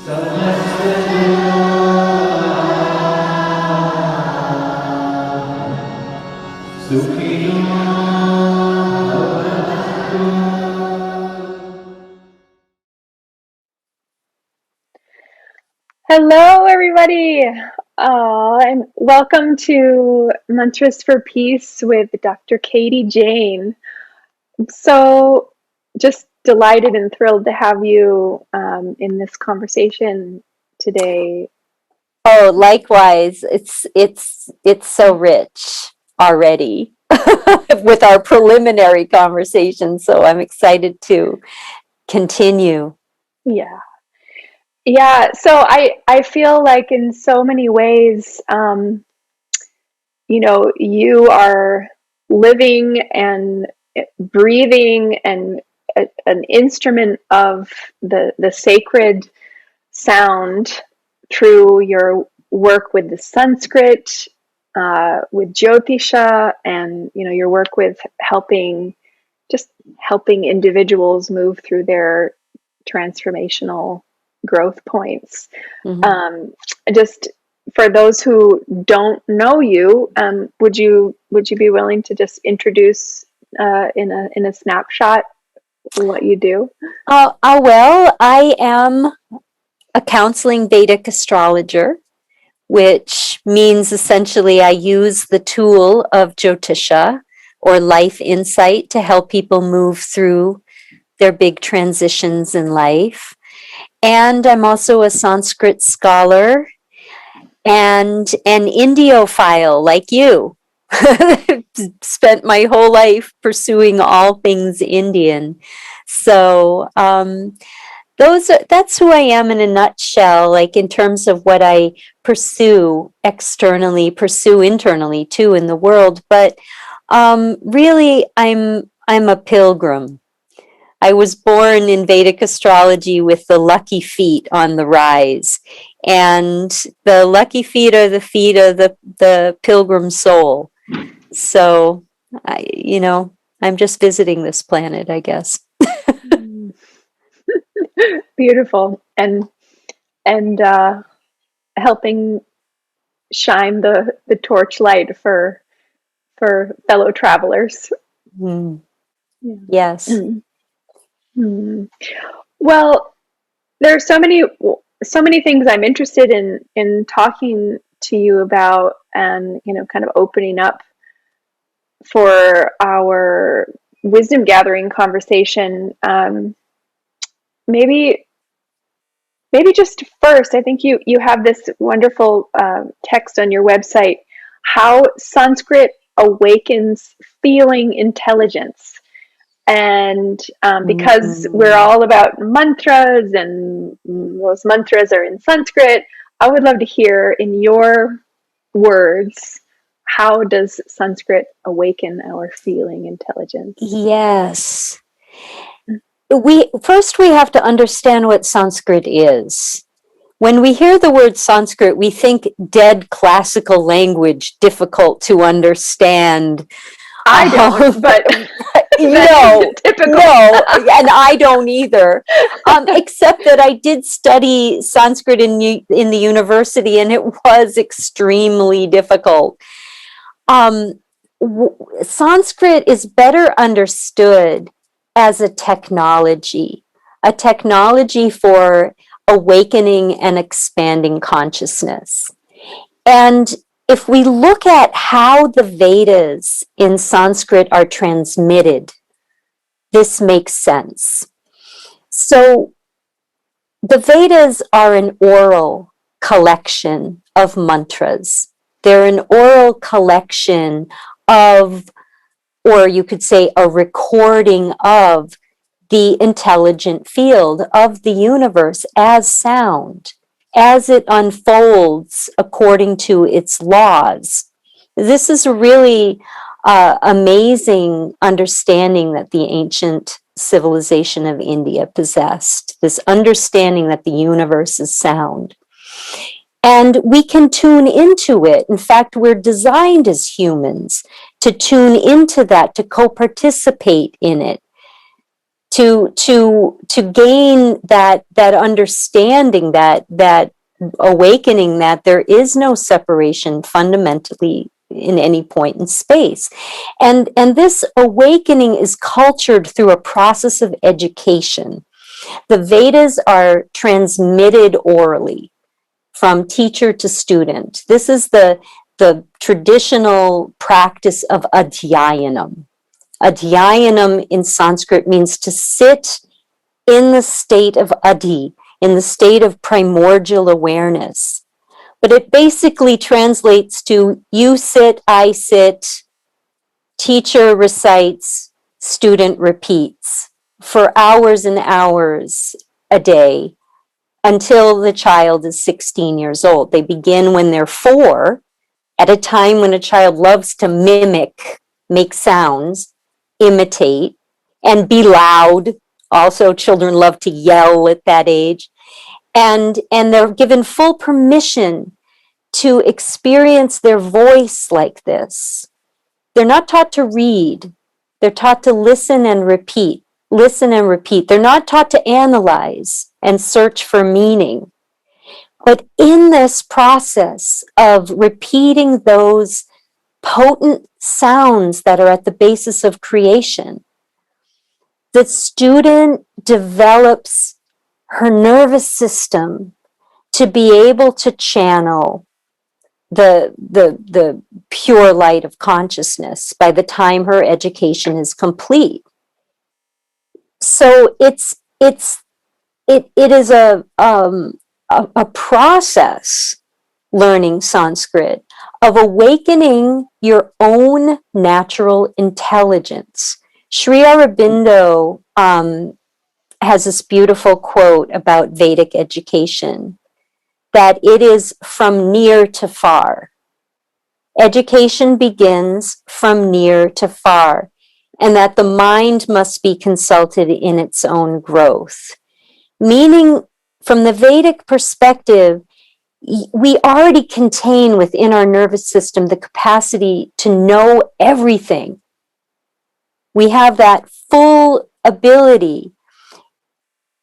Hello, everybody, and welcome to Mantras for Peace with Dr. Katy Jane. So, just delighted and thrilled to have you in this conversation today. Oh, likewise, it's so rich already with our preliminary conversation. So I'm excited to continue. Yeah. So I feel like in so many ways, you are living and breathing and an instrument of the sacred sound through your work with the Sanskrit, with jyotisha, and your work with helping individuals move through their transformational growth points. Mm-hmm. Just for those who don't know you, would you be willing to just introduce in a snapshot what you do? Well, I am a counseling Vedic astrologer, which means essentially I use the tool of jyotisha or life insight to help people move through their big transitions in life. And I'm also a Sanskrit scholar and an Indiophile like you. Spent my whole life pursuing all things Indian. So that's who I am in a nutshell, like in terms of what I pursue externally, pursue internally too in the world. But really, I'm a pilgrim. I was born in Vedic astrology with the lucky feet on the rise. And the lucky feet are the feet of the pilgrim soul. So, I'm just visiting this planet, I guess. Beautiful. And helping shine the torchlight for fellow travelers. Mm. Yeah. Yes. Mm. Mm. Well, there are so many things I'm interested in talking to you about, and kind of opening up for our wisdom gathering conversation. Maybe just first, I think you have this wonderful text on your website, how Sanskrit awakens feeling intelligence. And because we're all about mantras, and those mantras are in Sanskrit, I would love to hear in your words, how does Sanskrit awaken our feeling intelligence? Yes. We have to understand what Sanskrit is. When we hear the word Sanskrit, we think dead classical language, difficult to understand. I don't, but no, and I don't either. Except that I did study Sanskrit in the university, and it was extremely difficult. Sanskrit is better understood as a technology for awakening and expanding consciousness. And if we look at how the Vedas in Sanskrit are transmitted, this makes sense. So the Vedas are an oral collection of mantras. They're an oral collection of, or you could say a recording of, the intelligent field of the universe as sound, as it unfolds according to its laws. This is a really amazing understanding that the ancient civilization of India possessed, this understanding that the universe is sound. And we can tune into it. In fact, we're designed as humans to tune into that, to co-participate in it. to gain that understanding, that awakening that there is no separation fundamentally in any point in space. And this awakening is cultured through a process of education. The Vedas are transmitted orally from teacher to student. This is the traditional practice of adhyayanam. Adhyayanam in Sanskrit means to sit in the state of adhi, in the state of primordial awareness. But it basically translates to you sit, I sit, teacher recites, student repeats for hours and hours a day until the child is 16 years old. They begin when they're 4, at a time when a child loves to mimic, make sounds, imitate, and be loud. Also, children love to yell at that age. And they're given full permission to experience their voice like this. They're not taught to read. They're taught to listen and repeat. Listen and repeat. They're not taught to analyze and search for meaning. But in this process of repeating those potent sounds that are at the basis of creation, the student develops her nervous system to be able to channel the pure light of consciousness by the time her education is complete. So it is a process, learning Sanskrit, of awakening your own natural intelligence. Sri Aurobindo has this beautiful quote about Vedic education, that it is from near to far. Education begins from near to far, and that the mind must be consulted in its own growth. Meaning, from the Vedic perspective, we already contain within our nervous system the capacity to know everything. We have that full ability,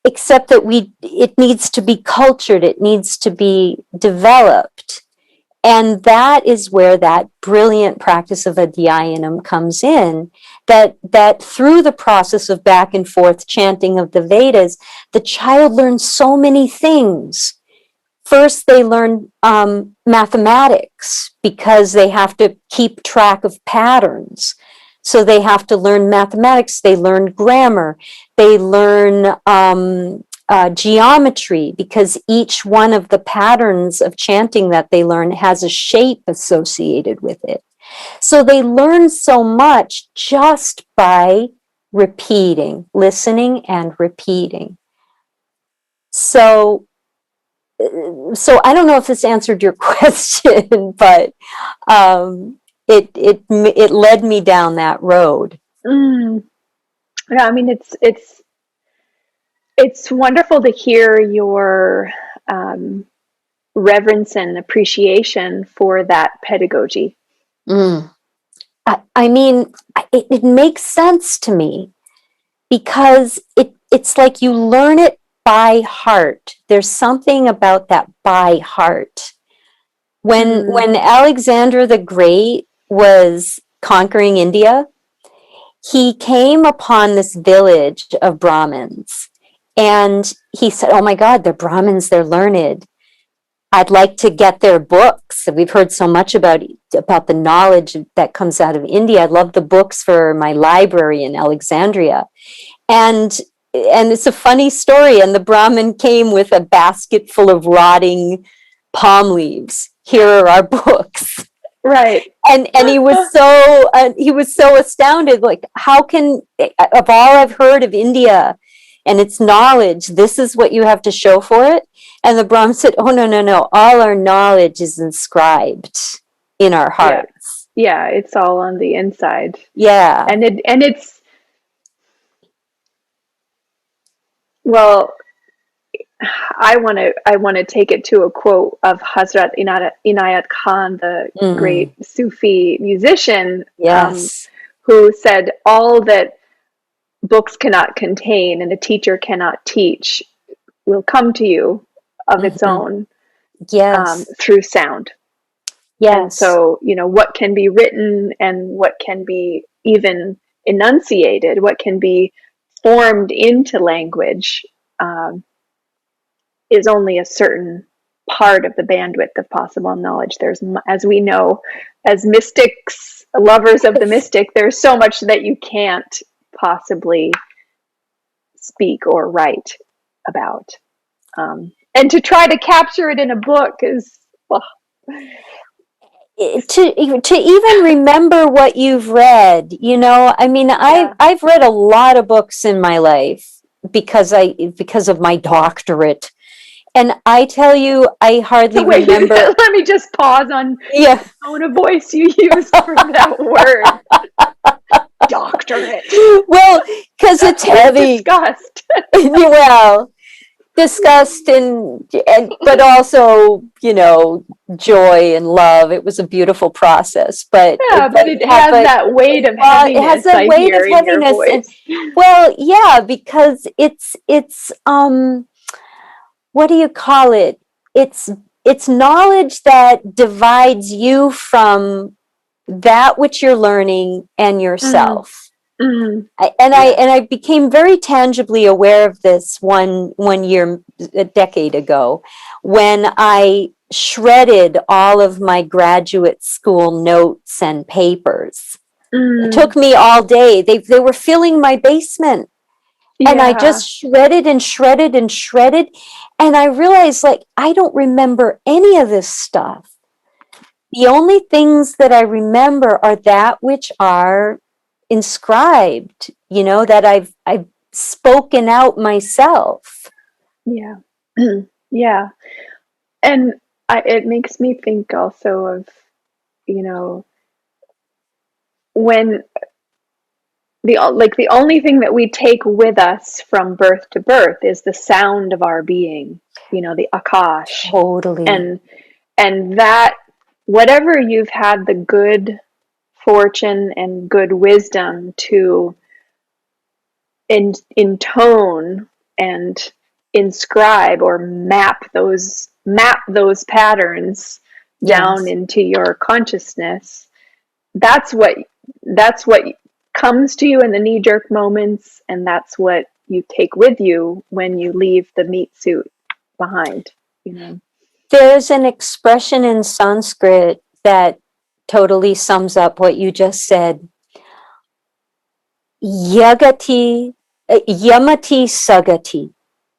except that it needs to be cultured, it needs to be developed. And that is where that brilliant practice of adhyayanam comes in, that through the process of back and forth chanting of the Vedas, the child learns so many things. First, they learn mathematics because they have to keep track of patterns. So they have to learn mathematics, they learn grammar, they learn geometry, because each one of the patterns of chanting that they learn has a shape associated with it. So they learn so much just by repeating, listening and repeating. So I don't know if this answered your question, but it led me down that road. Yeah, I mean, it's wonderful to hear your reverence and appreciation for that pedagogy. I mean, it makes sense to me, because it's like you learn it by heart. There's something about that by heart. When Alexander the Great was conquering India, he came upon this village of Brahmins, and he said, "Oh my God, they're Brahmins, they're learned. I'd like to get their books. We've heard so much about the knowledge that comes out of India. I'd love the books for my library in Alexandria." And it's a funny story. And the Brahmin came with a basket full of rotting palm leaves. Here are our books. Right. And he was so astounded. Like, how can, of all I've heard of India and its knowledge, this is what you have to show for it? And the Brahmin said, "Oh, no. All our knowledge is inscribed in our hearts." Yeah, it's all on the inside. Yeah. And it's, well, I want to take it to a quote of Hazrat Inayat Khan, the great Sufi musician, yes, who said, "All that books cannot contain and a teacher cannot teach will come to you of its Mhm. own Yes. through sound. And Yes. so, what can be written and what can be even enunciated, what can be formed into language, is only a certain part of the bandwidth of possible knowledge. There's, as we know, as mystics, lovers of the mystic, there's so much that you can't possibly speak or write about. And to try to capture it in a book is, well, To even remember what you've read, I mean, yeah. I've read a lot of books in my life because of my doctorate, and I tell you, I hardly Wait, remember. let me just pause on Yeah. the tone of voice you used for that word. Doctorate. Well, because it's That's with heavy. disgust. Well, disgust and but also, joy and love. It was a beautiful process, but Yeah, but it has that weight of it has heaviness that I weight of hear in your heaviness. And voice. well, yeah, because it's what do you call it? It's knowledge that divides you from that which you're learning and Mm, yourself. mm, And yeah. I became very tangibly aware of this one year, a decade ago, when I shredded all of my graduate school notes and papers. It Mm, took me all day. They were filling my basement. And I yeah. just shredded and shredded and shredded. And I realized, like, I don't remember any of this stuff. The only things that I remember are that which are inscribed, that I've spoken out myself. Yeah. Yeah. And it makes me think also of, you know, when the only thing that we take with us from birth to birth is the sound of our being, the akash. Totally. And that, whatever you've had the good fortune and good wisdom to intone and inscribe or map those patterns down Yes. into your consciousness, that's what comes to you in the knee-jerk moments, and that's what you take with you when you leave the meat suit behind. There's an expression in Sanskrit that totally sums up what you just said. Yagati, yamati sagati,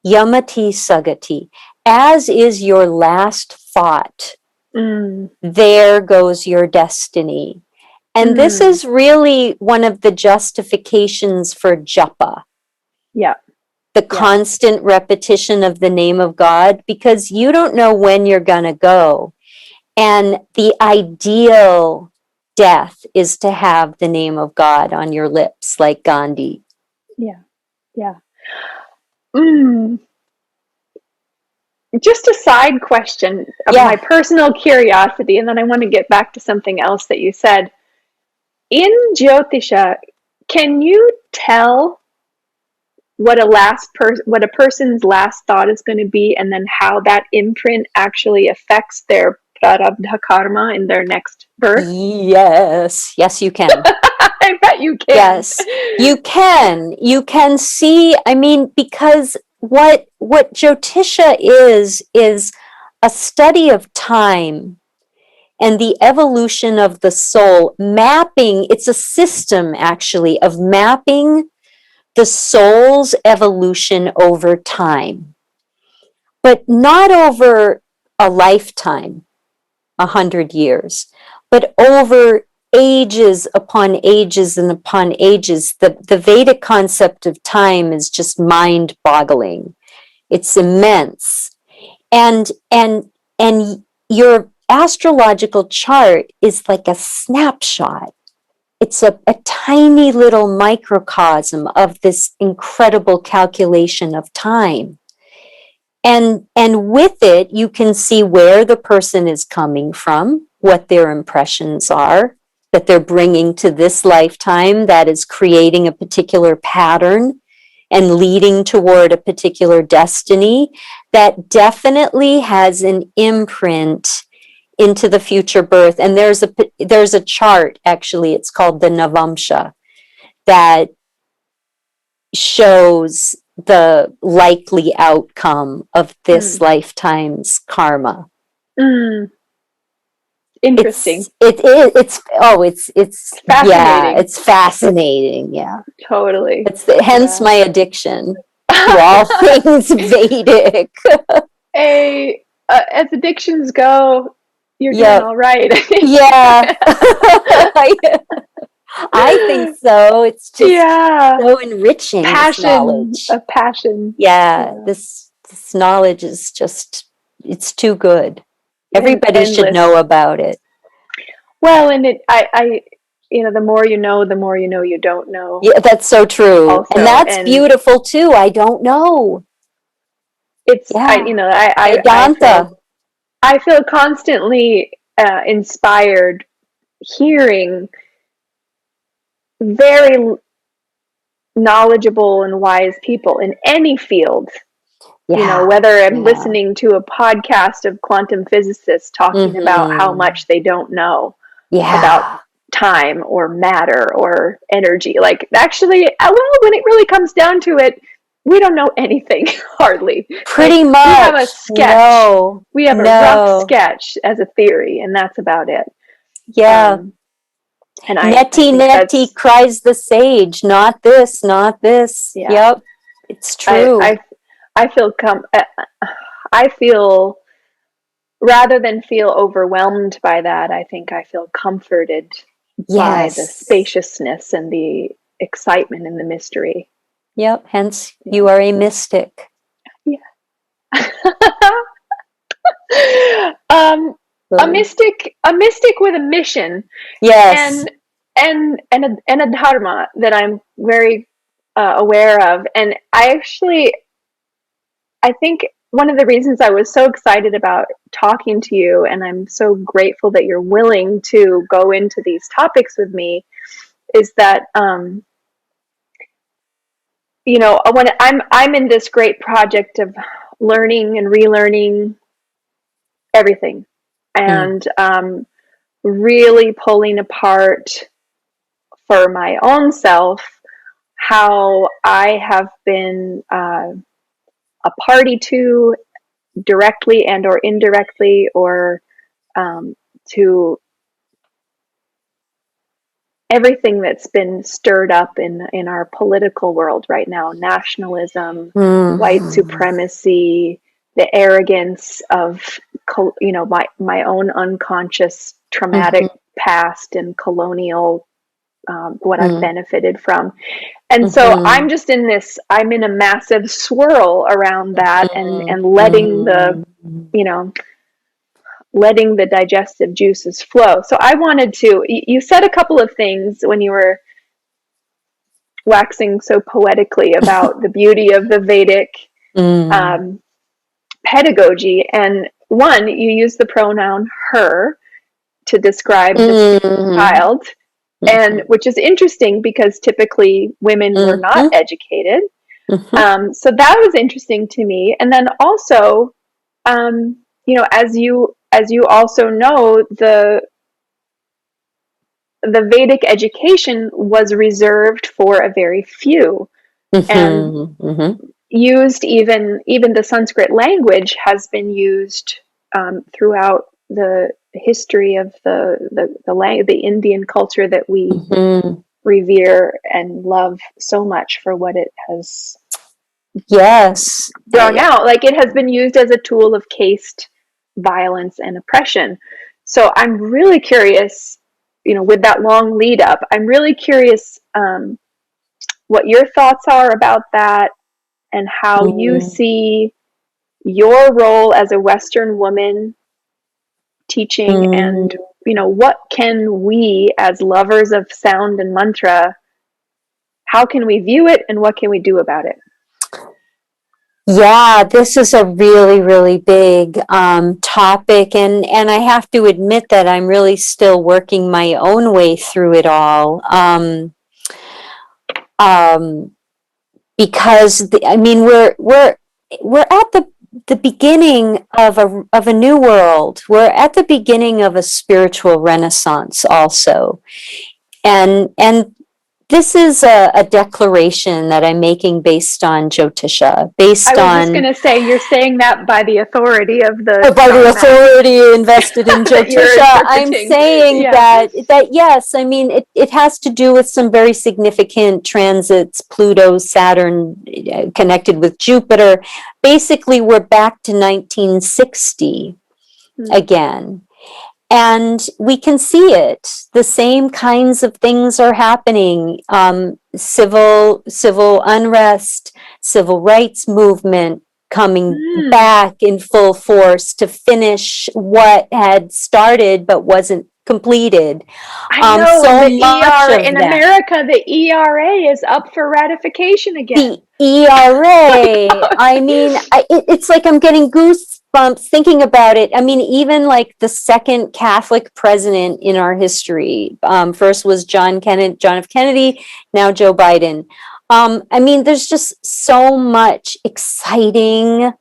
yamati sagati. As is your last thought, Mm, there goes your destiny. And this mm, is really one of the justifications for japa, yeah, the yeah, constant repetition of the name of God, because you don't know when you're going to go. And the ideal death is to have the name of God on your lips, like Gandhi. yeah, yeah. Mm. Just a side question of my Yeah. personal curiosity, and then I want to get back to something else that you said. In Jyotisha, can you tell what a person's last thought is going to be, and then how that imprint actually affects their prarabdha karma in their next birth? Yes. Yes, you can. I bet you can. Yes, you can. You can see, I mean, because what Jyotisha is a study of time and the evolution of the soul, mapping, it's a system actually of mapping the soul's evolution over time, but not over a lifetime, 100 years, but over ages upon ages and upon ages. The Vedic concept of time is just mind-boggling. It's immense. And your astrological chart is like a snapshot. It's a tiny little microcosm of this incredible calculation of time. And with it, you can see where the person is coming from, what their impressions are, that they're bringing to this lifetime that is creating a particular pattern and leading toward a particular destiny that definitely has an imprint into the future birth. And there's a chart, actually, it's called the Navamsha, that shows the likely outcome of this lifetime's karma. Interesting. It's Fascinating. Yeah, it's fascinating. Yeah, totally. Hence my addiction to all things Vedic. As addictions go, you're doing all right. Yeah. I think so. It's just so enriching. Passion, a passion. Yeah, this knowledge is just, it's too good. Everybody should know about it. Well, and I the more you know you don't know. Yeah, that's so true. Also, and that's beautiful too. I don't know. It's, I feel constantly inspired hearing very knowledgeable and wise people in any field. Whether I'm listening to a podcast of quantum physicists talking about how much they don't know about time or matter or energy. Like, actually, when it really comes down to it, we don't know anything, hardly. Pretty much. We have a sketch. We have a rough sketch as a theory, and that's about it. Yeah. And Neti cries the sage, not this, not this. Yeah. Yep. It's true. I feel rather than feel overwhelmed by that, I think I feel comforted by the spaciousness and the excitement and the mystery. Yep. Hence, you are a mystic. Yeah. A mystic with a mission. Yes. And a dharma that I'm very aware of. And I think one of the reasons I was so excited about talking to you, and I'm so grateful that you're willing to go into these topics with me, is that when I'm in this great project of learning and relearning everything, and really pulling apart for my own self how I have been a party to, directly and or indirectly, or to everything that's been stirred up in our political world right now: nationalism, white supremacy, the arrogance of my own unconscious traumatic past and colonial what I've benefited from. And so I'm just I'm in a massive swirl around that, and letting letting the digestive juices flow. So I wanted to, you said a couple of things when you were waxing so poetically about the beauty of the Vedic pedagogy. And one, you use the pronoun her to describe the child, and which is interesting because typically women were not educated. So that was interesting to me. And then also, as you also know, the Vedic education was reserved for a very few, and used, even the Sanskrit language has been used throughout the history of the Indian culture that we revere and love so much for what it has drawn out. Like, it has been used as a tool of caste violence and oppression. So I'm really curious, with that long lead up, I'm really curious what your thoughts are about that, and how you see your role as a Western woman teaching, and what can we, as lovers of sound and mantra, how can we view it, and what can we do about it? Yeah, this is a really, really big topic, and I have to admit that I'm really still working my own way through it all. Um, because I mean, we're at the beginning of a new world. We're at the beginning of a spiritual renaissance, also, and this is a declaration that I'm making based on Jyotisha, I based was just on going to say, you're saying that by the authority of the by the star map authority invested in that you're Jyotisha. I'm interpreting. saying Yeah. that yes, I mean it has to do with some very significant transits, Pluto, Saturn, connected with Jupiter. Basically, we're back to 1960 Hmm. again. And we can see it. The same kinds of things are happening. Civil unrest, civil rights movement coming Hmm. back in full force to finish what had started but wasn't completed. I know, and So the much ER of in that. America, the ERA is up for ratification The again. ERA. I mean, it's like I'm getting goosebumps thinking about it. I mean, even like the second Catholic president in our history. First was John F. Kennedy, now Joe Biden. I mean, there's just so much exciting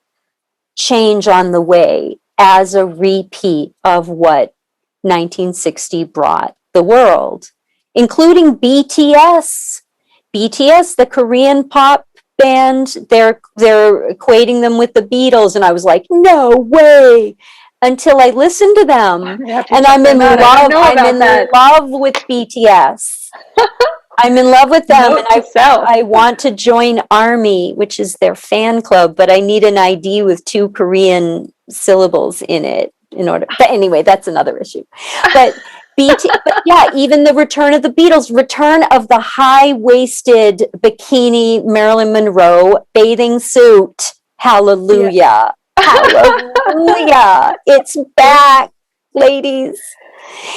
change on the way as a repeat of what 1960 brought the world, including BTS. BTS, the Korean pop band, they're equating them with the Beatles, and I was like, no way. Until I listened to them, I'm gonna have to and check I'm in them out. I don't love. know I'm about in that. love with BTS. I'm in love with them, and Note to self. I want to join Army, which is their fan club, but I need an ID with 2 Korean syllables in it in order. But anyway, that's another issue. But but yeah, even the return of the Beatles, return of the high-waisted bikini Marilyn Monroe bathing suit. Yeah. Hallelujah. Hallelujah. It's back, ladies.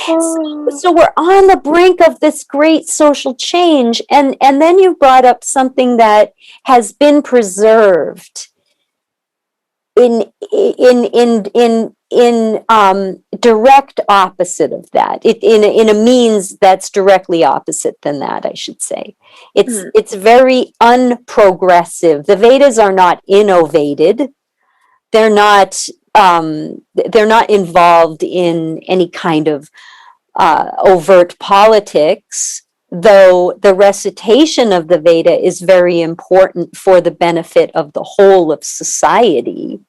Oh. So we're on the brink of this great social change, and then you brought up something that has been preserved in direct opposite of that, in a means that's directly opposite than that, I should say. Hmm. It's very unprogressive. The Vedas are not innovated. They're not they're not involved in any kind of overt politics, though the recitation of the Veda is very important for the benefit of the whole of society.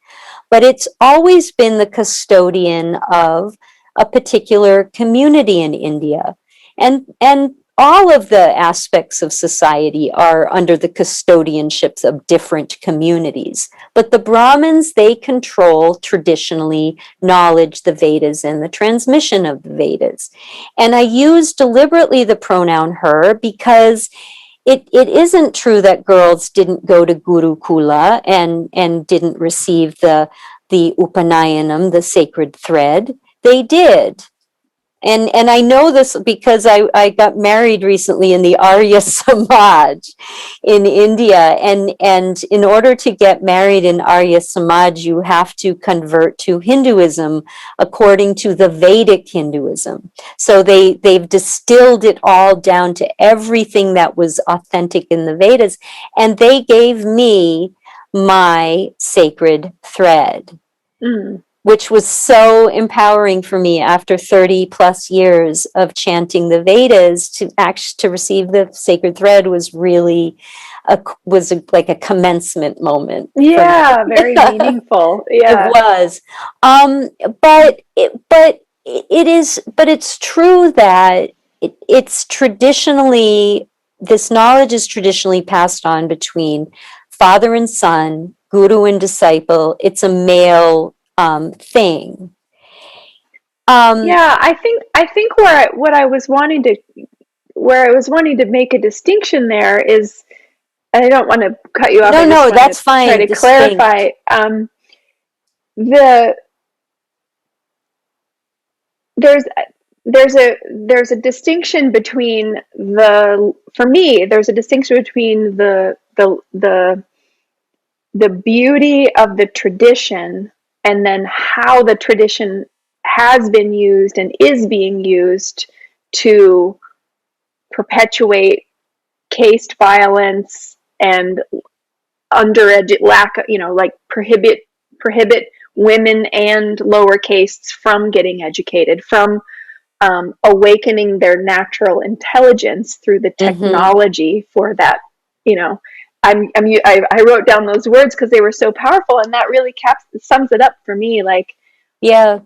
But it's always been the custodian of a particular community in India. And all of the aspects of society are under the custodianships of different communities. But the Brahmins, they control traditionally knowledge, the Vedas, and the transmission of the Vedas. And I use deliberately the pronoun her because it isn't true that girls didn't go to Gurukula and didn't receive the Upanayanam, the sacred thread. They did. And I know this because I got married recently in the Arya Samaj in India. And in order to get married in Arya Samaj, you have to convert to Hinduism according to the Vedic Hinduism. So they've distilled it all down to everything that was authentic in the Vedas. And they gave me my sacred thread, Mm. which was so empowering for me after 30 plus years of chanting the Vedas. To receive the sacred thread was really like a commencement moment for me. Yeah, very meaningful. It Yeah. was. But it's true that it's traditionally, this knowledge is traditionally passed on between father and son, guru and disciple. It's a male thing. Yeah, I think what I was wanting to where I was wanting to make a distinction there is, and I don't want to cut you off. I just No, want to that's try fine. to Distinct. clarify. The there's there's a distinction between the for me there's a distinction between the the beauty of the tradition, and then how the tradition has been used and is being used to perpetuate caste violence and lack of, like prohibit women and lower castes from getting educated, from awakening their natural intelligence through the Mm-hmm. technology for that. You know, I wrote down those words because they were so powerful, and that really sums it up for me. Like, Yeah.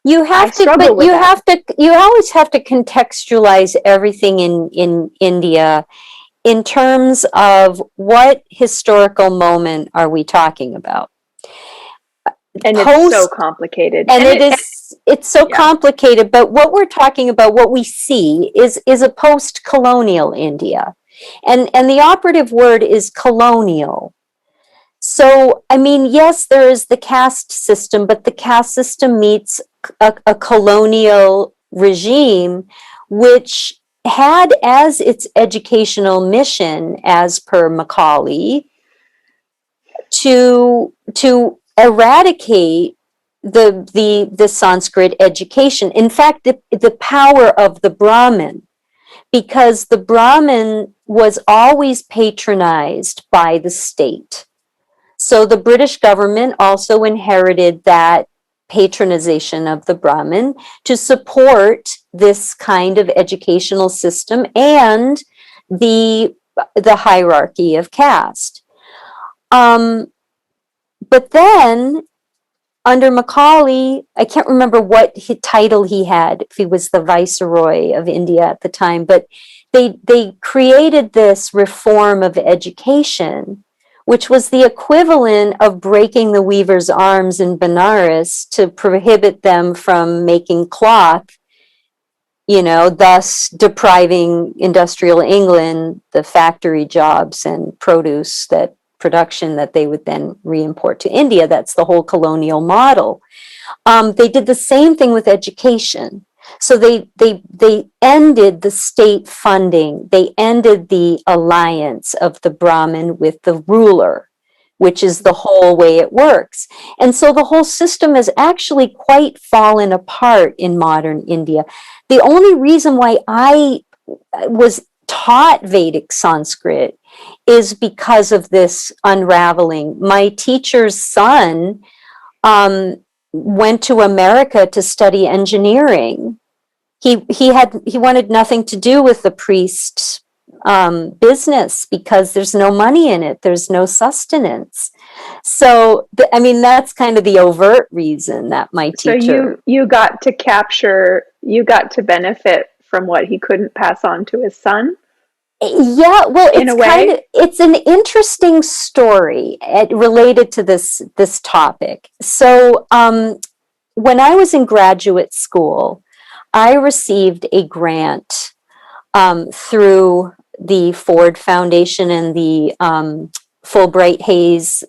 You I have to, struggle but with that. you always have to contextualize everything in India in terms of what historical moment are we talking about? And it's so Post, complicated. and And it's so yeah. complicated, but what we're talking about, what we see is a post-colonial India. And the operative word is colonial. So, I mean, yes, there is the caste system, but the caste system meets a colonial regime, which had as its educational mission, as per Macaulay, to eradicate the Sanskrit education. In fact, the power of the Brahmin, because the Brahmin was always patronized by the state. So the British government also inherited that patronization of the Brahmin to support this kind of educational system and the hierarchy of caste. But then under Macaulay, I can't remember what title he had, if he was the Viceroy of India at the time, but they created this reform of education, which was the equivalent of breaking the weaver's arms in Benares to prohibit them from making cloth, thus depriving industrial England the factory jobs and production that they would then re-import to India. That's the whole colonial model. They did the same thing with education. So they ended the state funding. They ended the alliance of the Brahmin with the ruler, which is the whole way it works. And so the whole system has actually quite fallen apart in modern India. The only reason why I was taught Vedic Sanskrit is because of this unraveling. My teacher's son went to America to study engineering. He wanted nothing to do with the priest business because there's no money in it. There's no sustenance. So, I mean, that's kind of the overt reason that my So teacher. you got to you got to benefit from what he couldn't pass on to his son Yeah, well, in a way. it's an interesting story related to this topic. So, when I was in graduate school, I received a grant through the Ford Foundation and the Fulbright Hayes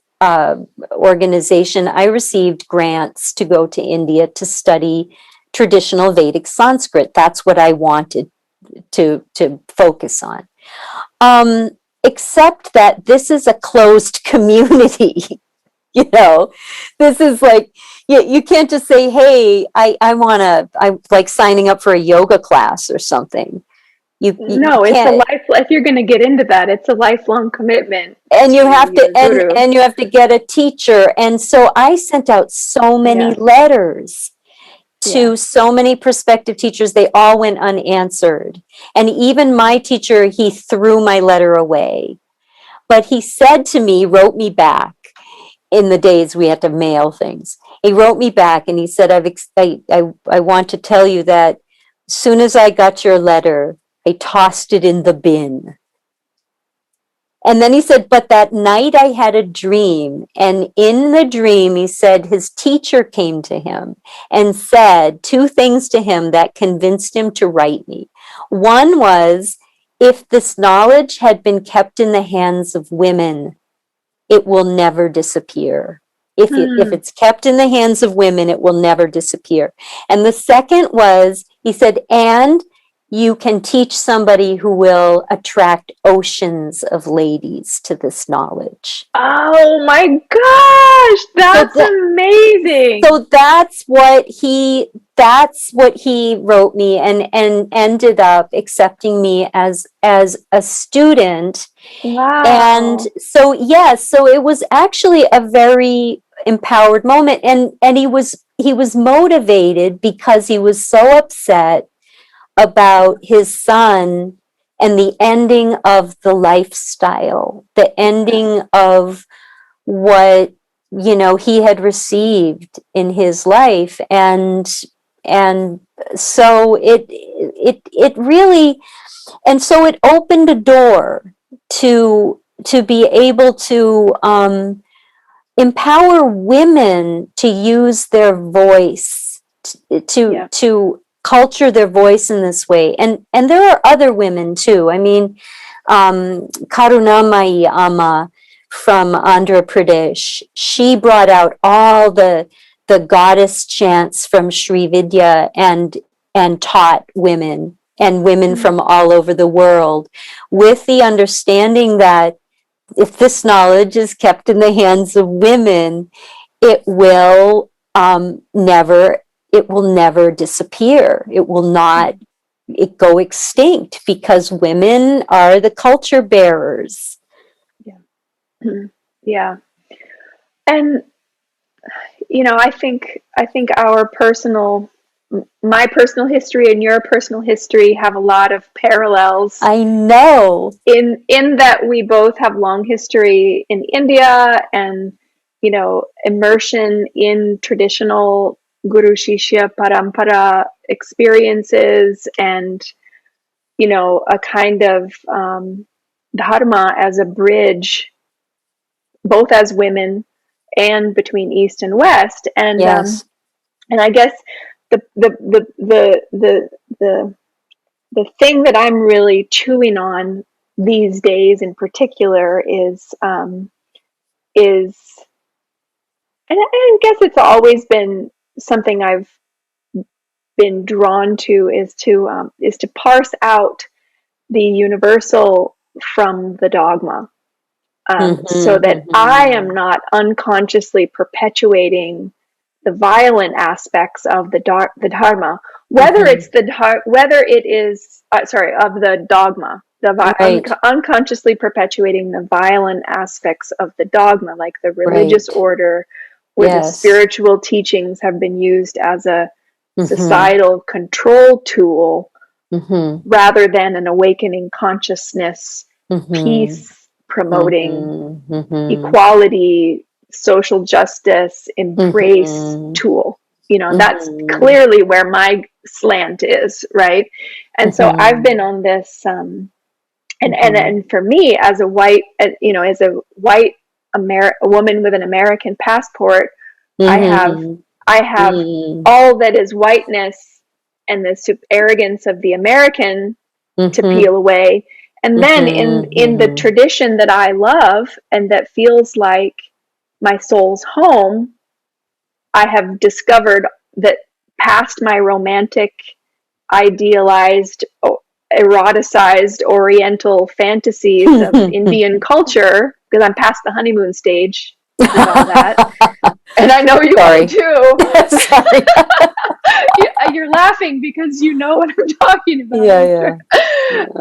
organization. I received grants to go to India to study traditional Vedic Sanskrit. That's what I wanted to focus on. Except that this is a closed community. This is like, you can't just say, hey, I'm like signing up for a yoga class or something. You No, it's a can't, life. If you're going to get into that, it's a lifelong commitment and to you have to, your guru. and you have to get a teacher. And so I sent out so many Yeah, letters yeah. to so many prospective teachers. They all went unanswered. And even my teacher, he threw my letter away. But he said to me, wrote me back in the days we had to mail things. He wrote me back and he said, I want to tell you that as soon as I got your letter, I tossed it in the bin. And then he said, but that night I had a dream. And in the dream, he said his teacher came to him and said two things to him that convinced him to write me. One was, if this knowledge had been kept in the hands of women, it will never disappear. If Hmm. it's kept in the hands of women, it will never disappear. And the second was, he said, and you can teach somebody who will attract oceans of ladies to this knowledge. Oh my gosh, that's amazing. So that's what he wrote me, and ended up accepting me as a student. Wow. And so so it was actually a very empowered moment, and he was motivated because he was so upset about his son and the ending of the lifestyle, the ending of what he had received in his life. And so it really, and so it opened a door to be able to empower women to use their voice, to culture their voice in this way. And there are other women too. I mean, Karunamayi Amma from Andhra Pradesh, she brought out all the goddess chants from Sri Vidya and taught women, and women from all over the world, with the understanding that if this knowledge is kept in the hands of women, it will never disappear. It will not go extinct, because women are the culture bearers. Yeah. And I think my personal history and your personal history have a lot of parallels. I know. In that we both have long history in India, and immersion in traditional guru shishya parampara experiences, and a kind of dharma as a bridge, both as women and between East and West. And Yes. And I guess the thing that I'm really chewing on these days in particular is, and I guess it's always been something I've been drawn to, is to parse out the universal from the dogma, so that I am not unconsciously perpetuating the violent aspects of the dharma, whether it is of the dogma, unconsciously perpetuating the violent aspects of the dogma, like the religious order, where the spiritual teachings have been used as a societal control tool, rather than an awakening consciousness, peace promoting, equality, social justice, embrace tool. That's clearly where my slant is, right? And so I've been on this, and for me, as a white, a woman with an American passport, I have all that is whiteness and the arrogance of the American to peel away. And then in the tradition that I love and that feels like my soul's home, I have discovered that past my romantic, idealized, eroticized Oriental fantasies of Indian culture, because I'm past the honeymoon stage and all that. And I know you are too. Sorry. You're laughing because you know what I'm talking about. Yeah.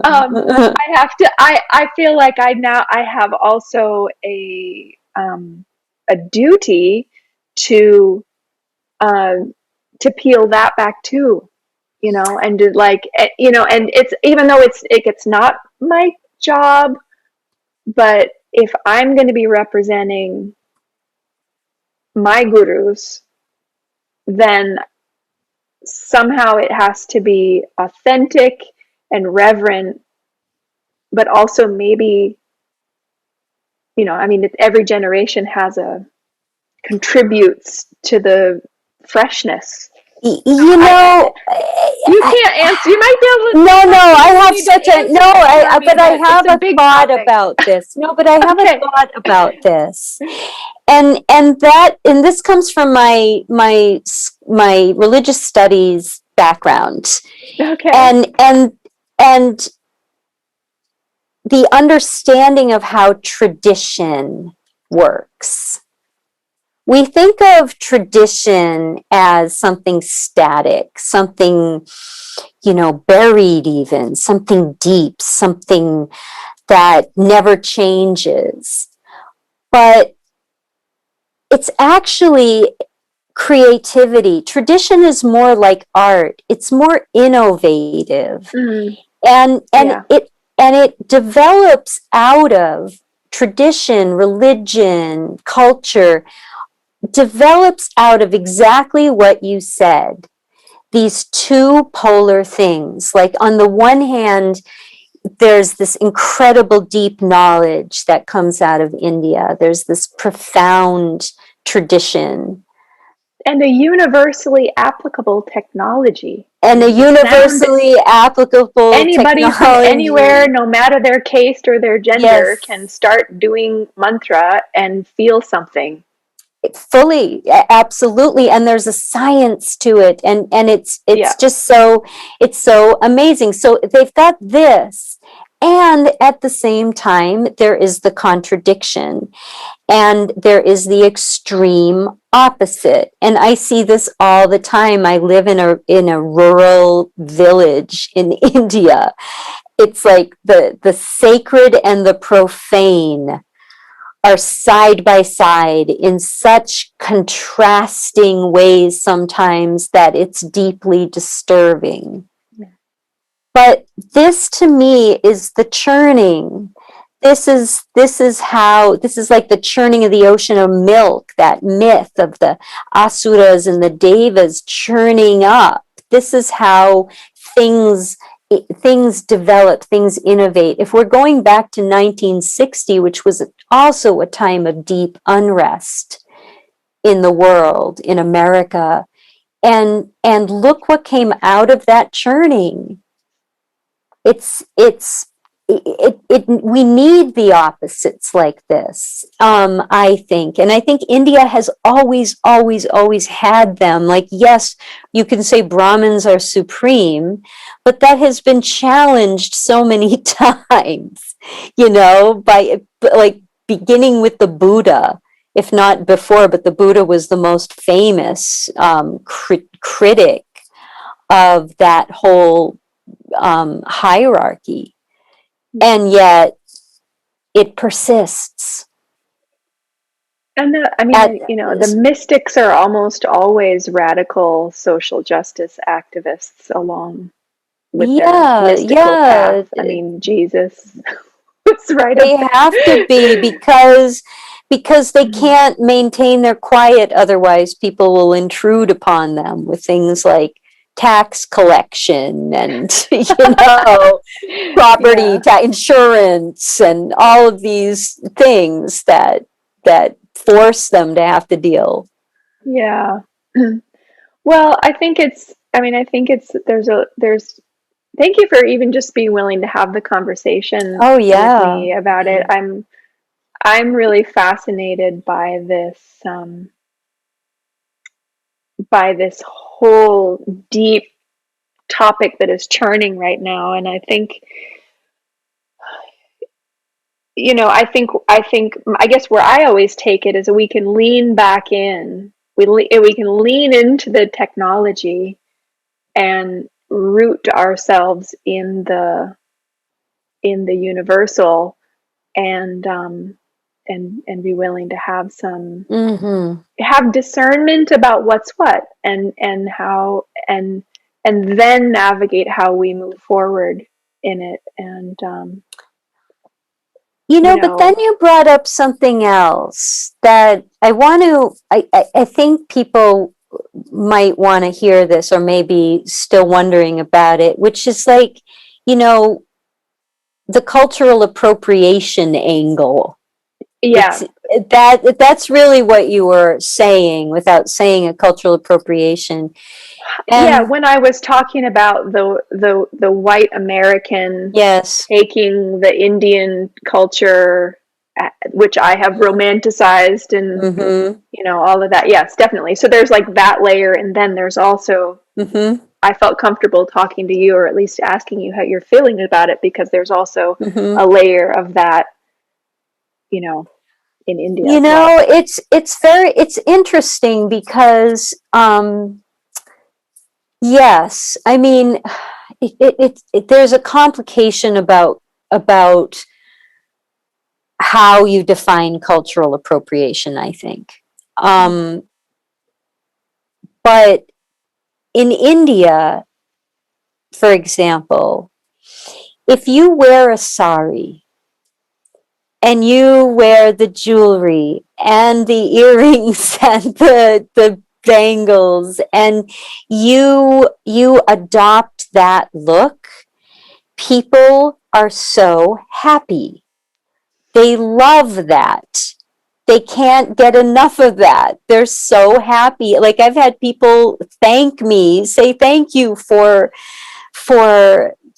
I feel like I have also a duty to peel that back too, and to and it's, even though it's not my job, but if I'm going to be representing my gurus, then somehow it has to be authentic and reverent, but also maybe, every generation contributes to the freshness. You can't answer. You might be able to. No. I have such a no. But I have a thought about this. No, but I have a thought about this, and this comes from my religious studies background. Okay. And and the understanding of how tradition works. We think of tradition as something static, something, buried even, something deep, something that never changes. But it's actually creativity. Tradition is more like art. It's more innovative. Mm, And yeah. it develops out of tradition, religion, culture, develops out of exactly what you said. These two polar things. Like on the one hand, there's this incredible deep knowledge that comes out of India. There's this profound tradition. And a universally applicable technology. And a The sound, universally applicable anybody from technology. anywhere, no matter their caste or their gender, Yes, can start doing mantra and feel something. fully, absolutely. And there's a science to it. And Yeah. it's just so, it's so amazing. So they've got this. And at the same time, there is the contradiction. And there is the extreme opposite. And I see this all the time. I live in a rural village in India. It's like the sacred and the profane are side by side in such contrasting ways sometimes that it's deeply disturbing. But this to me is the churning. This is like the churning of the ocean of milk, that myth of the asuras and the devas churning up. This is how things things develop, things innovate. If we're going back to 1960, which was also a time of deep unrest in the world, in America, and look what came out of that churning. We need the opposites like this, I think. And I think India has always had them. Like, yes, you can say Brahmins are supreme, but that has been challenged so many times, by like beginning with the Buddha, if not before, but the Buddha was the most famous critic of that whole hierarchy. And yet it persists. And At, the mystics are almost always radical social justice activists along with their yeah, mystical yeah, path. I mean, Jesus was right they up have to there. be because they can't maintain their quiet, otherwise people will intrude upon them with things like tax collection and property Yeah, insurance and all of these things that force them to have to deal. yeah. Well, there's, thank you for even just being willing to have the conversation Oh with yeah. me about it. I'm really fascinated by this whole deep topic that is churning right now. And I think, I guess where I always take it is that we can lean back in. We can lean into the technology and root ourselves in the universal, and and be willing to have discernment about what's what, and how, and then navigate how we move forward in it. And But then you brought up something else that I think people might want to hear this or maybe still wondering about it, which is like, you know, the cultural appropriation angle. yeah. It's that's really what you were saying without saying a cultural appropriation. Yeah, And when I was talking about the white American yes, taking the Indian culture, which I have romanticized, and mm-hmm, all of that. Yes, definitely. So there's like that layer, and then there's also mm-hmm. I felt comfortable talking to you, or at least asking you how you're feeling about it, because there's also Mm-hmm. a layer of that, you know, in India You as well. know, it's interesting because yes, I mean, there's a complication about how you define cultural appropriation, I think. But in India, for example, if you wear a sari and you wear the jewelry and the earrings and the bangles, and you adopt that look, people are so happy. They love that. They can't get enough of that. They're so happy. Like, I've had people thank me, say thank you for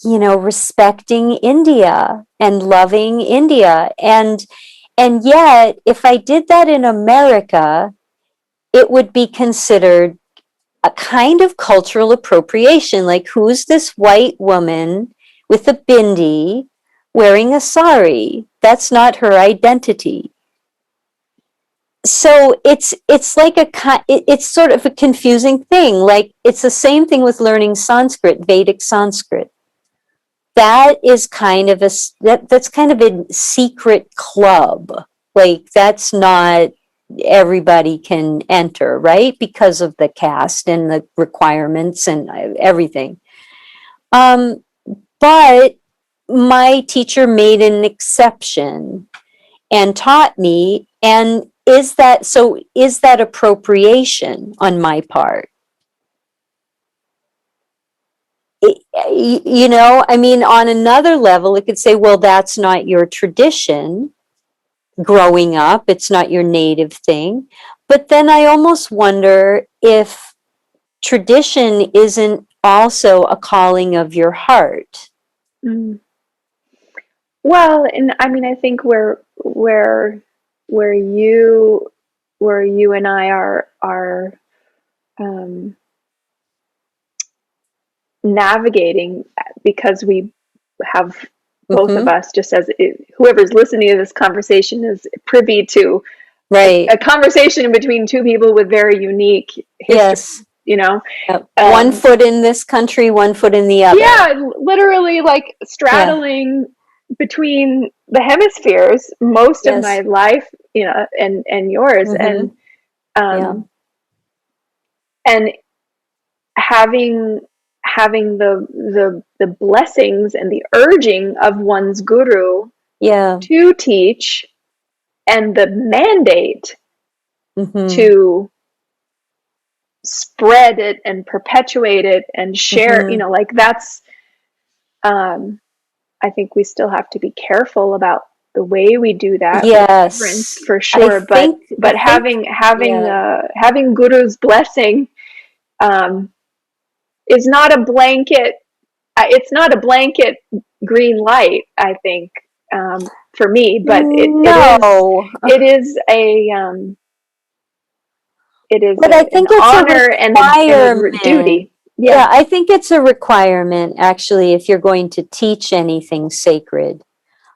respecting India and loving India. And yet, if I did that in America, it would be considered a kind of cultural appropriation. Like, who's this white woman with a bindi wearing a sari? That's not her identity. So it's like it's sort of a confusing thing. Like, it's the same thing with learning Sanskrit, Vedic Sanskrit. That is kind of that's kind of a secret club. Like, that's not everybody can enter, right? Because of the caste and the requirements and everything. But my teacher made an exception and taught me. And is that appropriation on my part? I mean, on another level, it could say, well, that's not your tradition growing up. It's not your native thing. But then I almost wonder if tradition isn't also a calling of your heart. Mm. Well, and I mean, I think where you and I are um, navigating, because we have, both of Mm-hmm. us, just as whoever's listening to this conversation is privy to Right. a conversation between two people with very unique history, Yes. you know. Yep. One Um, foot in this country, one foot in the other. yeah, literally like Yeah. straddling between the hemispheres most of my Yes. life, you know, and yours, Mm-hmm. Yeah. um, and having the blessings and the urging of one's guru Yeah. to teach, and the mandate Mm-hmm. to spread it and perpetuate it and share, you Mm-hmm. know, like that's, um, I think we still have to be careful about the way we do that, with reverence Yes. for I sure, but think I think yeah. having guru's blessing, um, is not a blanket, it's not a blanket green light, I think, for me, but No. it is a, But I an think it's a honor and requirement. duty. Yeah, Yeah, I think it's a requirement, actually, if you're going to teach anything sacred.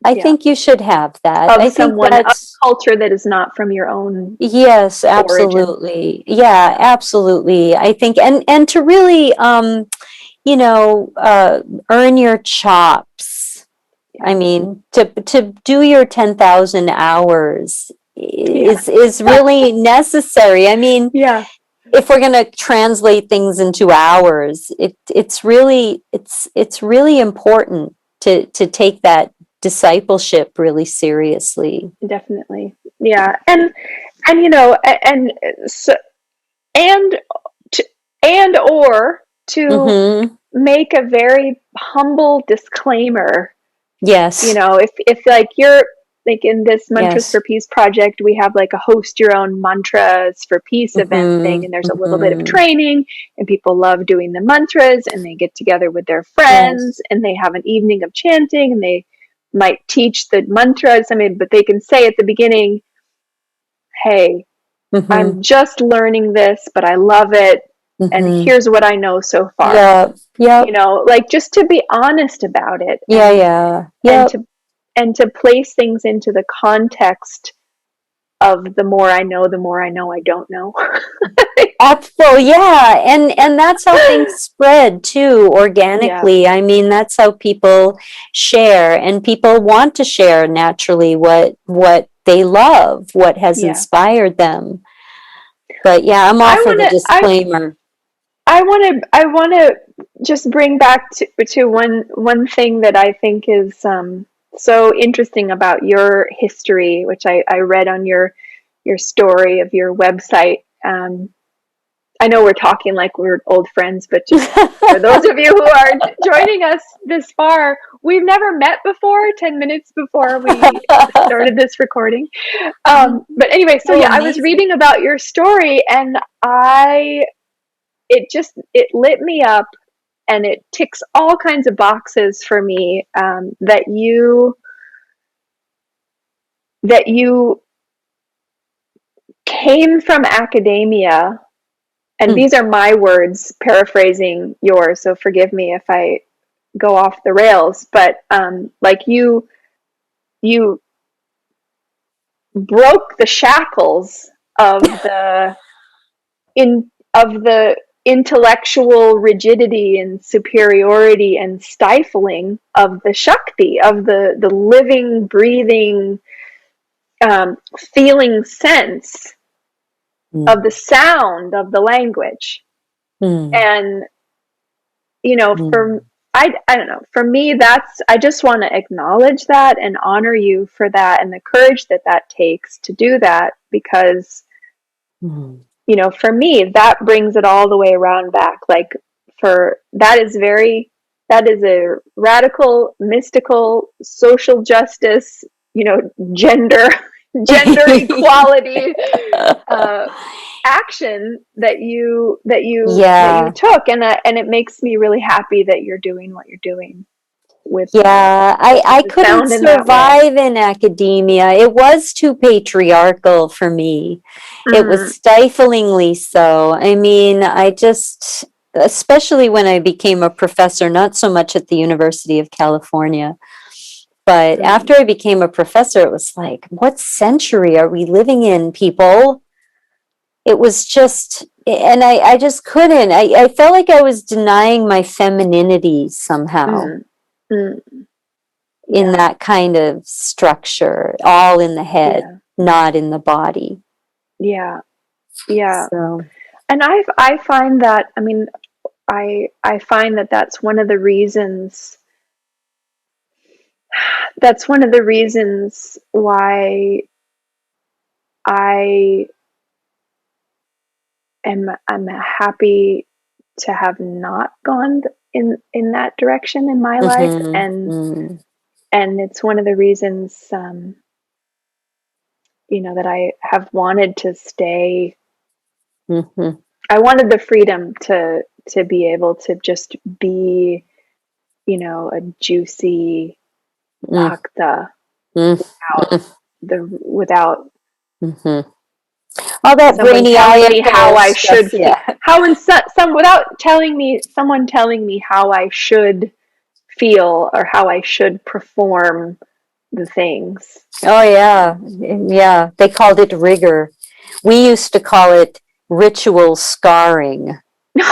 I yeah, think you should have that. of I think someone, of that's, culture that is not from your own yes, origin. absolutely. Yeah, absolutely. I think, and to really, earn your chops. Yeah, I mean, to do your 10,000 hours yeah, is really necessary. I mean, yeah, if we're going to translate things into hours, it's really important to take that discipleship really seriously. definitely. Yeah, and you know, and so, and to, and or to Mm-hmm. make a very humble disclaimer. You Yes. know, if like you're like in this Mantras Yes. for Peace project, we have like a host your own mantras for peace event thing, Mm-hmm. and there's a little bit of Mm-hmm. training, and people love doing the mantras, and they get together with their friends, Yes. and they have an evening of chanting, and they might teach the mantras. I mean, but they can say at the beginning, hey, Mm-hmm. I'm just learning this, but I love it. and Mm-hmm. here's what I know so far. Yeah. Yep. You know, like just to be honest about it, Yeah. Yeah. and Yep. to place things into the context of the more I know I don't know. Well, yeah, and that's how things spread too, Yeah, organically. I mean, that's how people share, and people want to share naturally what they love, what has yeah. inspired them. But yeah, I'm all I for want the to disclaimer. I want to just bring back to one thing that I think is so interesting about your history, which I read on your story of your website. I know we're talking like we're old friends, but just for those of you who are joining us this far, we've never met before, 10 minutes before we started this recording. But anyway, so Oh, yeah, I was amazing. reading about your story, and it lit me up, and it ticks all kinds of boxes for me, that you came from academia, and Mm. these are my words paraphrasing yours, so forgive me if I go off the rails, but like you broke the shackles of the intellectual rigidity and superiority and stifling of the Shakti, of the living, breathing, feeling sense of Mm. the sound of the language. Mm. And, you know, Mm. I don't know, for me, I just want to acknowledge that and honor you for that and the courage that that takes to do that, because Mm. you know, for me, that brings it all the way around back. Like, for that is a radical, mystical, social justice, you know, gender, gender equality, uh, action that you Yeah. took. And it makes me really happy that you're doing what you're doing with, Yeah, with I the couldn't sound in that way. survive in academia. It was too patriarchal for me. It was Mm, stiflingly so. I mean, I just, especially when I became a professor, not so much at the University of California, but mm, after I became a professor, it was like, what century are we living in, people? It was just, and I just couldn't. I felt like I was denying my femininity somehow mm, mm, in yeah, that kind of structure, all in the head, yeah, not in the body. yeah, yeah. So, And I find that, I mean, I find that that's one of the reasons why I I'm happy to have not gone in that direction in my life, mm, and it's one of the reasons, you know, that I have wanted to stay. mm-hmm, I wanted the freedom to be able to just be, you know, a juicy mm, bhakta mm, without without mm-hmm. All that someone telling me how brainiacal I stuff, should feel, yeah. how in some without someone telling me how I should feel or how I should perform the things. Oh, yeah. Yeah. They called it rigor. We used to call it ritual scarring. No,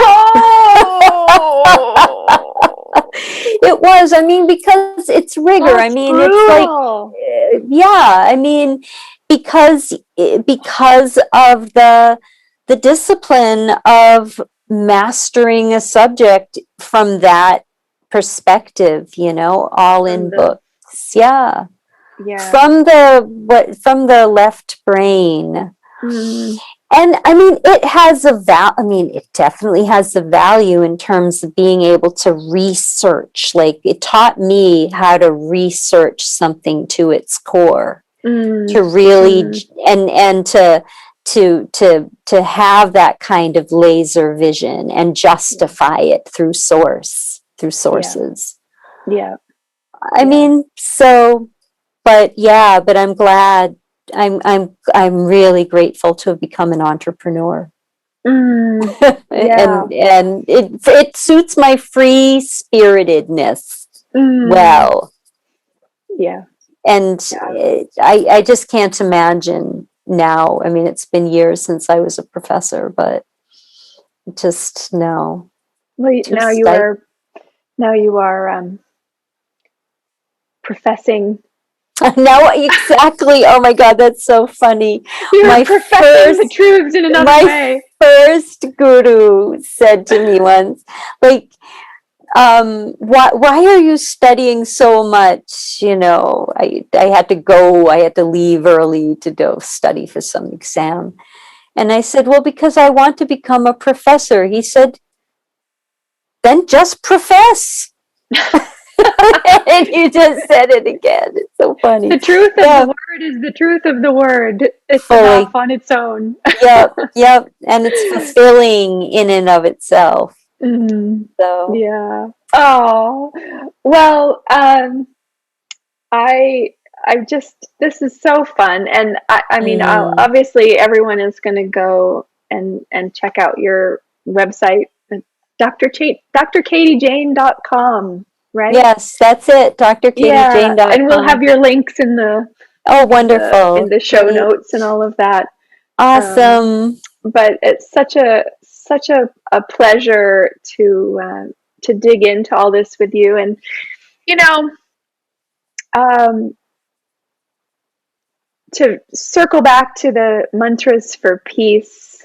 It was, I mean, because it's rigor. I that's mean, it's like, brutal. yeah, I mean, because of the discipline of mastering a subject from that perspective, you know, all From in the books. Yeah. Yeah, From the left brain. mm, And I mean, it has I mean, it definitely has a value in terms of being able to research. Like, it taught me how to research something to its core, mm, to really, mm, and to have that kind of laser vision and yeah, justify it through yeah, sources. yeah, I yeah. mean, so, but yeah, but I'm glad. I'm really grateful to have become an entrepreneur. Mm. Yeah. And it suits my free spiritedness well. Yeah. And Yeah. I just can't imagine now. I mean, it's been years since I was a professor, but just no. Well, Just now you are professing. no, exactly. Oh my God, that's so funny. You're My professing the first truths in another my way. first guru said to me once, like, why are you studying so much? You know, I had to leave early to go study for some exam. And I said, well, because I want to become a professor. He said, then just profess. And you just said it again. It's so funny. The truth of the Yeah, word is the truth of the word. It's enough fully. on its own. Yep, yep. And it's fulfilling in and of itself. Mm, So, yeah. Oh, well, I this is so fun, and I mean, mm, obviously everyone is going to go and check out your website, drkatyjane.com, right? yes, that's it. Yeah, and we'll have drkatyjane.com. your links in the Oh, in wonderful. the show Great. notes and all of that. Um, Awesome. but it's such a pleasure to dig into all this with you, and you know, um, to circle back to the mantras for peace,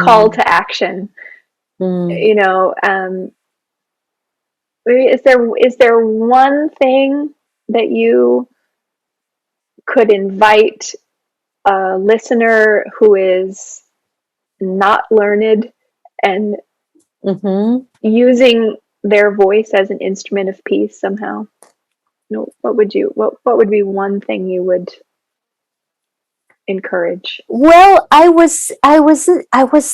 call Mm, to action. mm, You know, is there one thing that you could invite a listener who is not learned and mm-hmm. using their voice as an instrument of peace somehow? No, what would be one thing you would encourage? Well, I was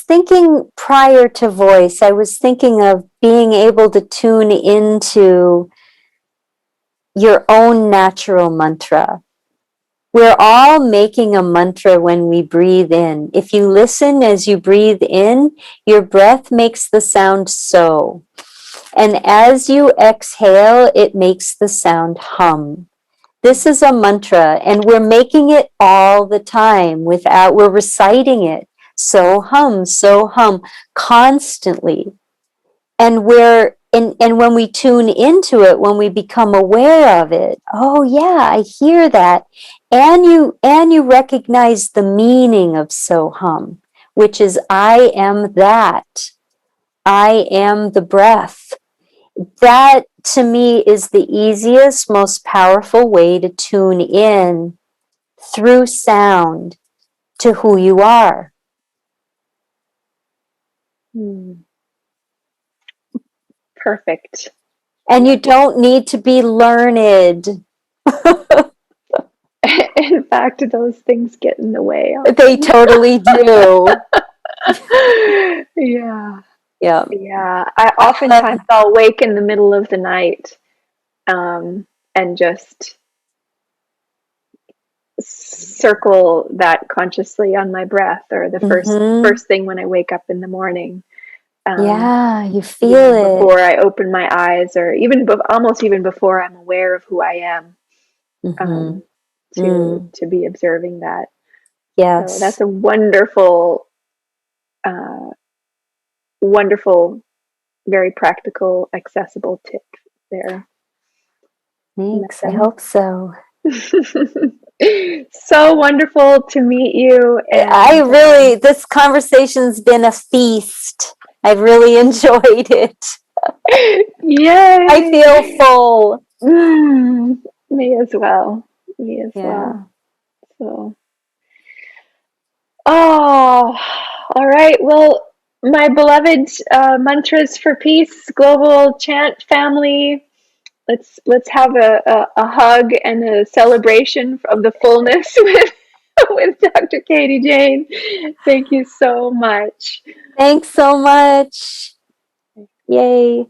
thinking prior to voice, I was thinking of being able to tune into your own natural mantra. We're all making a mantra when we breathe in. If you listen as you breathe in, your breath makes the sound so. And as you exhale, it makes the sound hum. This is a mantra, and we're making it all the time we're reciting it. So hum, constantly. And when we tune into it, when we become aware of it, oh yeah, I hear that. And you recognize the meaning of so hum, which is I am that. I am the breath. That to me is the easiest, most powerful way to tune in through sound to who you are. Hmm, perfect. And Yeah. you don't need to be learned. In fact, those things get in the way They often. totally do. Yeah. Yeah. Yeah. I oftentimes I'll wake in the middle of the night, and just circle that consciously on my breath, or the Mm-hmm. first thing when I wake up in the morning. Um, Yeah, you you feel know, it. before I open my eyes, or almost even before I'm aware of who I am, Mm-hmm. um, Mm. to be observing that. So that's Yes. a uh, wonderful, very practical, accessible tip there, Thanks. I madam. hope so. So wonderful to meet you, and This conversation's been a feast. I've really enjoyed it. I feel yay! full. Me as well. Me as well. Yeah. So, oh, all right. Well, my beloved mantras for peace, global chant family. Let's have a hug and a celebration of the fullness with with Dr. Katy Jane. Thank you so much. Thanks so much. Yay.